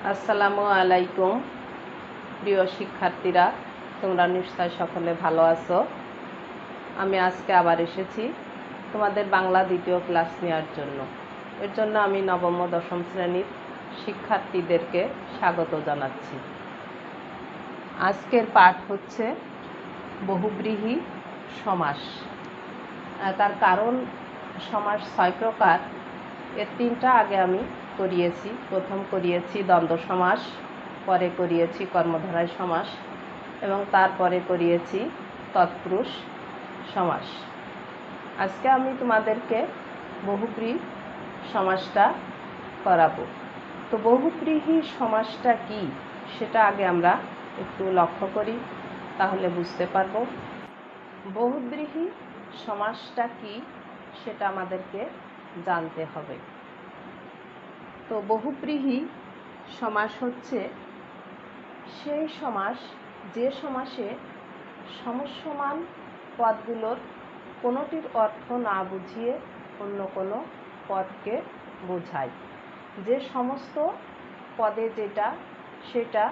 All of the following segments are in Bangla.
আসসালামু আলাইকুম প্রিয় শিক্ষার্থীরা, তোমরা নিশ্চয় সকলে ভালো আছো। আমি আজকে আবার এসেছি তোমাদের বাংলা দ্বিতীয় ক্লাস নেওয়ার জন্য। এর জন্য আমি নবম ও দশম শ্রেণীর শিক্ষার্থীদেরকে স্বাগত জানাচ্ছি। আজকের পাঠ হচ্ছে বহুব্রীহি সমাস। তার কারণ সমাস 6 প্রকার। এর 3টা আগে আমি করিয়েছি। প্রথম করিয়েছি দ্বন্দ্ব সমাস, পরে করিয়েছি কর্মধারয় সমাস এবং তারপরে করিয়েছি তৎপুরুষ সমাস। আজকে আমি তোমাদেরকে বহুব্রীহি সমাসটা করাবো। তো বহুব্রীহি সমাসটা কি সেটা আগে আমরা একটু লক্ষ্য করি, তাহলে বুঝতে পারবো। বহুব্রীহি সমাসটা কি সেটা আমাদেরকে জানতে হবে। তো বহুব্রীহি সমাস হচ্ছে সেই সমাস যে সমাসে সমসমান পদগুলোর কোনোটির অর্থ না বুঝিয়ে অন্য কোনো পদকে বোঝায়। যে সমস্ত পদে সেটা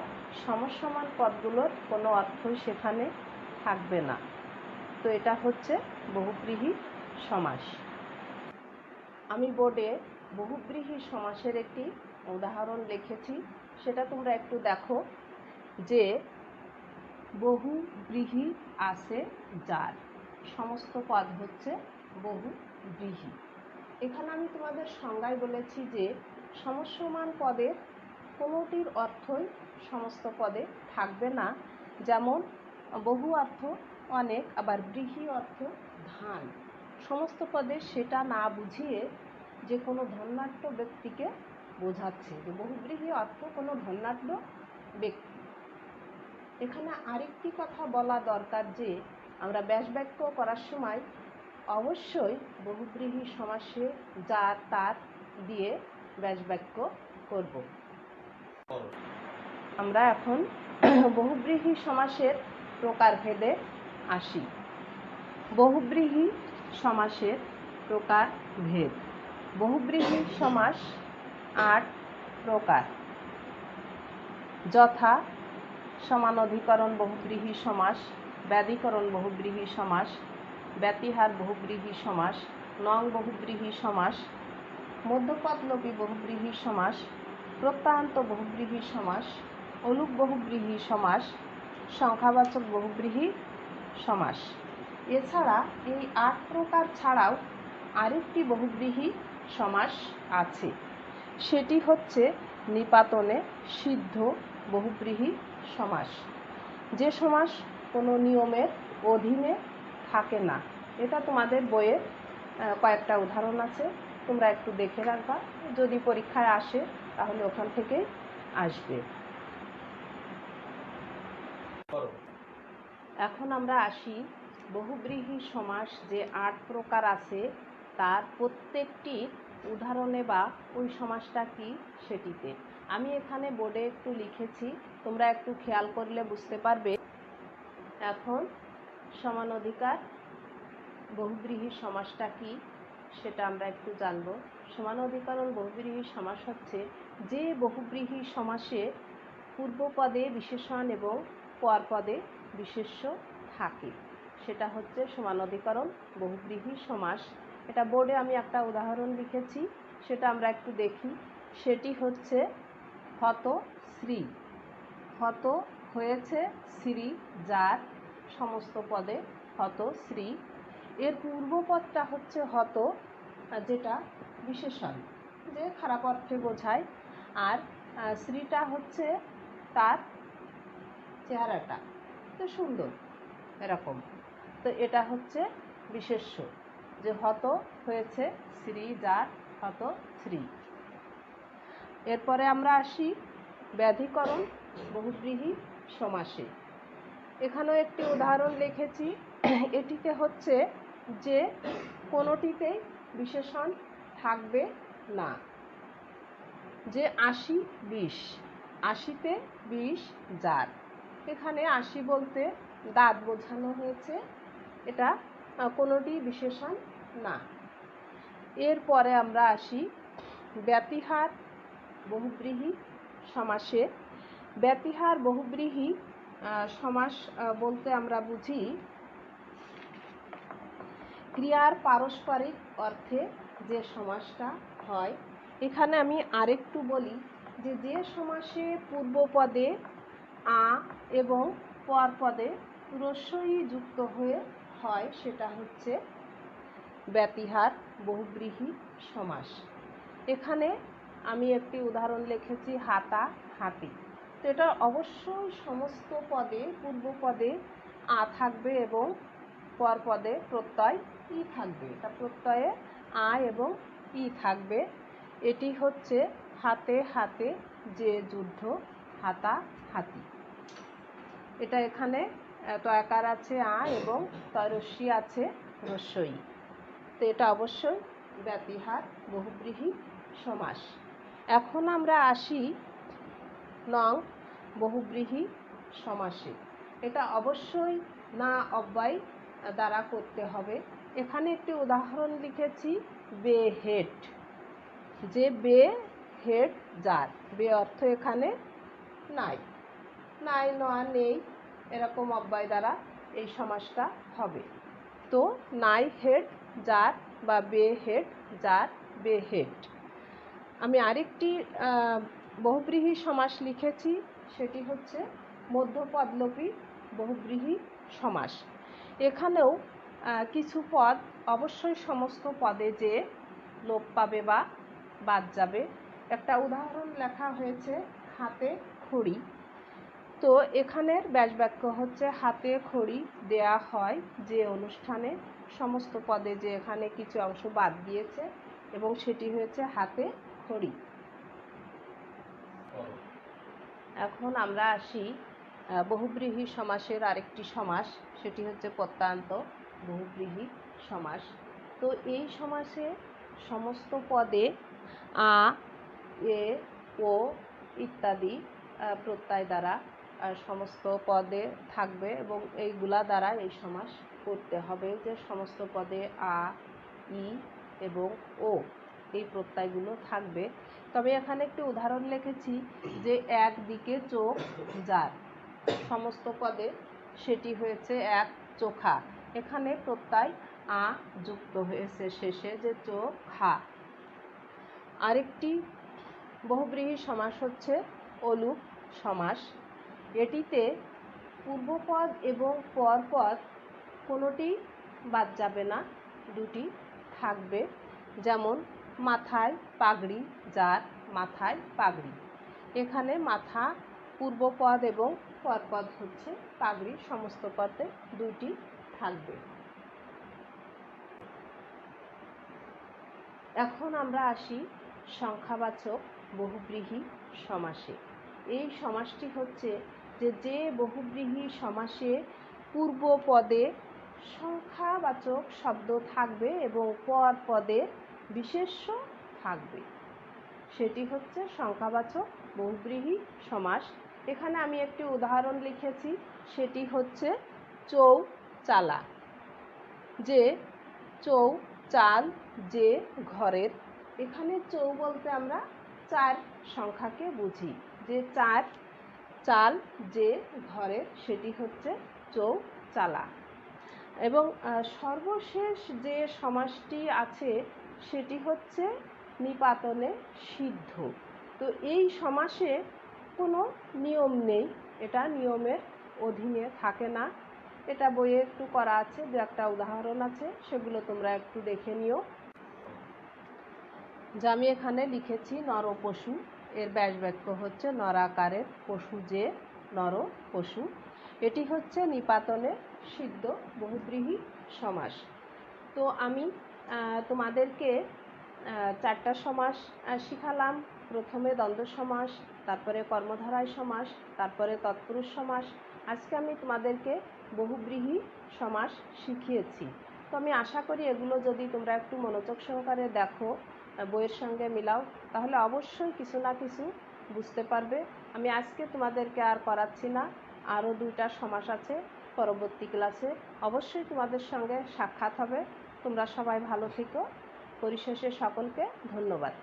সমসমান পদগুলোর কোনো অর্থই সেখানে থাকবে না। তো এটা হচ্ছে বহুব্রীহি সমাস। আমি বোর্ডে বহুব্রীহি সমাসের একটি উদাহরণ লিখেছি, সেটা তোমরা একটু দেখো। যে বহুব্রীহি আছে যার, সমস্ত পদ হচ্ছে বহুব্রীহি। এখানে আমি তোমাদের সংজ্ঞায় বলেছি যে সমসমান পদের কোনোটির অর্থই সমস্ত পদে থাকবে না। যেমন বহু অর্থ অনেক, আবার ব্রীহি অর্থ ধান। সমস্ত পদে সেটা না বুঝিয়ে যে কোনো ধন্যাঢ্য ব্যক্তিকে বোঝাচ্ছে, যে বহুব্রীহি অর্থ কোনো ধন্যাঢ্য ব্যক্তি। এখানে আরেকটি কথা বলা দরকার যে আমরা ব্যাসবাক্য করার সময় অবশ্যই বহুব্রীহি সমাসে যার তার দিয়ে ব্যাসবাক্য করব। আমরা এখন বহুব্রীহি সমাসের প্রকারভেদে আসি। বহুব্রীহি সমাসের প্রকারভেদ। বহুব্রীহি সমাস 8 প্রকার, যথা সমানাধিকরণ বহুব্রীহি সমাস, ব্যাধিকরণ বহুব্রীহি সমাস, ব্যতিহার বহুব্রীহি সমাস, নং বহুব্রীহি সমাস, মধ্যপদলোপী বহুব্রীহি সমাস, প্রত্যয়ান্ত বহুব্রীহি সমাস, অলুক বহুব্রীহি সমাস, সংখ্যাবাচক বহুব্রীহি সমাস। এছাড়া এই 8 প্রকার ছাড়াও আরেকটি বহুব্রীহি সমাস আছে, সেটি হচ্ছে নিপাতনে সিদ্ধ বহুব্রীহি সমাস। যে সমাস কোনো নিয়মের অধীনে থাকে না। এটা তোমাদের বইয়ে কয়েকটা উদাহরণ আছে, তোমরা একটু দেখে রাখবা, যদি পরীক্ষায় আসে তাহলে ওখান থেকেই আসবে। এখন আমরা আসি বহুব্রীহি সমাস যে 8 প্রকার আছে তার প্রত্যেকটির উদাহরণে বা ওই সমাসটা কি সেটিতে। আমি এখানে বোর্ডে একটু লিখেছি, তোমরা একটু খেয়াল করলে বুঝতে পারবে। এখন সমান অধিকার বহুব্রীহি সমাসটা কি সেটা আমরা একটু জানব। সমান অধিকরণ বহুব্রীহি সমাস হচ্ছে যে বহুব্রীহি সমাসে পূর্বপদে বিশেষণ এবং পরপদে বিশেষ্য থাকে, সেটা হচ্ছে সমান অধিকরণ বহুব্রীহি সমাস। এটা বোর্ডে আমি একটা উদাহরণ লিখেছি, সেটা আমরা একটু দেখি। সেটি হচ্ছে হত শ্রী। হত হয়েছে শ্রী যার, সমস্ত পদে হত শ্রী। এর পূর্বপদটা হচ্ছে হত, যেটা বিশেষণ, যে খারাপ অর্থে বোঝায়, আর শ্রীটা হচ্ছে তার চেহারাটা তো সুন্দর এরকম। তো এটা হচ্ছে বিশেষ্য, যে হত হয়েছে শ্রী যার, হত শ্রী। এরপরে আমরা আসি ব্যাধিকরণ বহুব্রীহি সমাসে। এখানেও একটি উদাহরণ লিখেছি। এটিতে হচ্ছে যে কোনোটিতেই বিশেষণ থাকবে না। যে 80 20, 80তে 20 যার। এখানে 80 বলতে দাঁত বোঝানো হয়েছে, এটা কোনোটি বিশেষণ না। এরপরে আমরা আসি ব্যতিহার বহুব্রীহি সমাসে ব্যতিহার বহুব্রীহি সমাস বলতে আমরা বুঝি ক্রিয়ার পারস্পরিক অর্থে যে সমাসটা হয়। এখানে আমি আরেকটু বলি যে সমাসে পূর্বপদে আ এবং পরপদে রস্যই যুক্ত হয়ে হয় সেটা হচ্ছে ব্যতিহার বহুব্রীহি সমাস। এখানে আমি একটি উদাহরণ লিখেছি হাতা হাতি। তো এটা অবশ্যই সমস্ত পদে পূর্বপদে আ থাকবে এবং পরপদে প্রত্যয় ই থাকবে। এটা প্রত্যয়ে আ এবং ই থাকবে। এটি হচ্ছে হাতে হাতে যে যুদ্ধ, হাতা হাতি। এটা এখানে তয়াকার আছে আ এবং তয়রস্যি আছে রস্যই। তো এটা অবশ্যই ব্যতিহার বহুব্রীহি সমাস। এখন আমরা আসি নং বহুব্রীহি সমাসে। এটা অবশ্যই না অব্যয় দ্বারা করতে হবে। এখানে একটি উদাহরণ লিখেছি বে হেড। যে বে হেড যার, বে অর্থ এখানে নাই, নাই নয় নেই, এরকম অব্যয় দ্বারা এই সমাসটা হবে। তো নাই হেড যার বা বে হেড যার, বে হেড। আমি আরেকটি বহুব্রীহি সমাস লিখেছি, সেটি হচ্ছে মধ্যপদলোপী বহুব্রীহি সমাস। এখানেও কিছু পদ অবশ্যই সমস্ত পদে যে লোপ পাবে বা বাদ যাবে। একটা উদাহরণ লেখা হয়েছে হাতে খড়ি। তো এখানের ব্যাসবাক্য হচ্ছে হাতে খড়ি দেয়া হয় যে অনুষ্ঠানে, সমস্ত পদে যে এখানে কিছু অংশ বাদ দিয়েছে এবং সেটি হয়েছে হাতে খড়ি। এখন আমরা আসি বহুব্রীহি সমাসের আরেকটি সমাস, সেটি হচ্ছে প্রত্যয়ান্ত বহুব্রীহি সমাস। তো এই সমাসে সমস্ত পদে আ, এ, ও ইত্যাদি প্রত্যয় দ্বারা সমস্ত পদে থাকবে এবং এইগুলা দ্বারা এই সমাস করতে হবে যে সমস্ত পদে আ, ই এবং ও এই প্রত্যয়গুলো থাকবে। তবে এখানে একটি উদাহরণ লিখেছি যে একদিকে চোখ যার, সমস্ত পদে সেটি হয়েছে এক চোখা। এখানে প্রত্যয় আ যুক্ত হয়েছে শেষে, যে চোখা। আরেকটি বহুব্রীহি সমাস হচ্ছে অলুপ সমাস। এটিতে পূর্বপদ এবং পরপদ কোনোটি বাদ যাবে না, দুটি থাকবে। যেমন মাথায় পাগড়ি যার, মাথায় পাগড়ি। এখানে মাথা পূর্বপদ এবং পরপদ হচ্ছে পাগড়ি, সমস্ত পদে দুইটি থাকবে। এখন আমরা আসি সংখ্যাবাচক বহুব্রীহি সমাসে। এই সমাসটি হচ্ছে যে বহুব্রীহি সমাসে পূর্বপদে সংখ্যাবাচক শব্দ থাকবে এবং পরপদে বিশেষ্য থাকবে, সেটি হচ্ছে সংখ্যাবাচক বহুব্রীহি সমাস। এখানে আমি একটি উদাহরণ লিখেছি, সেটি হচ্ছে চৌচালা। যে চৌ চাল যে ঘরের। এখানে চৌ বলতে আমরা চার সংখ্যাকে বুঝি, যে চার চাল যে ঘরের, সেটি হচ্ছে চৌচালা। এবং সর্বশেষ যে সমাসটি আছে সেটি হচ্ছে নিপাতনে সিদ্ধ। তো এই সমাসে কোনো নিয়ম নেই, এটা নিয়মের অধীনে থাকে না। এটা বইয়ে একটু করা আছে, দু একটা উদাহরণ আছে, সেগুলো তোমরা একটু দেখে নিও। যা আমি এখানে লিখেছি নর পশু, এর ব্যাসবাক্য হচ্ছে নরাকারের পশু যে নর পশু। এটি হচ্ছে নিপাতনে সিদ্ধ বহুব্রীহি সমাস। তো আমি তোমাদেরকে চারটা সমাস শিখালাম। প্রথমে দ্বন্দ্ব সমাস, তারপরে কর্মধারয় সমাস, তারপরে তৎপুরুষ সমাস। আজকে আমি তোমাদেরকে বহুব্রীহি সমাস শিখিয়েছি। তো আমি আশা করি এগুলো যদি তোমরা একটু মনোযোগ সহকারে দেখো, বইয়ের সঙ্গে মিলাও, তাহলে অবশ্যই কিছু না কিছু বুঝতে পারবে। আমি আজকে তোমাদেরকে আর করাচ্ছি না, আরও দুইটা সমাস আছে, পরবর্তী ক্লাসে অবশ্যই তোমাদের সঙ্গে সাক্ষাৎ হবে। তোমরা সবাই ভালো থেকো। পরিশেষে সকলকে ধন্যবাদ।